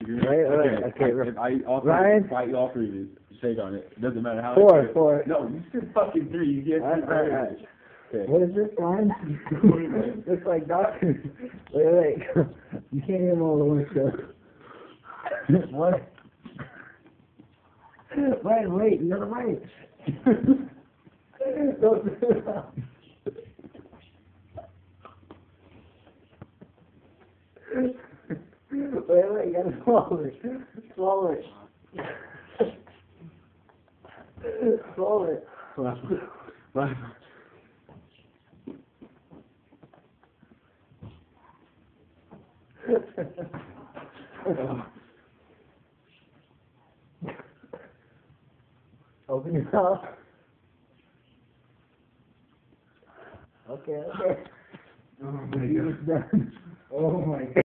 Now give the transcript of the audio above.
Okay. If I offer, Ryan? if I offer you to shake on it, it doesn't matter how. Four. No, you said fucking 3. You get 3. Alright. Okay. What is this, Ryan? Looks like doctor. Wait. You can't hear him all the way, so. What? Wait, you gotta wait. Don't do that. Wait, you gotta swallow it. Swallow it. Swallow it. Open your mouth. Okay. Oh my God. Oh my God.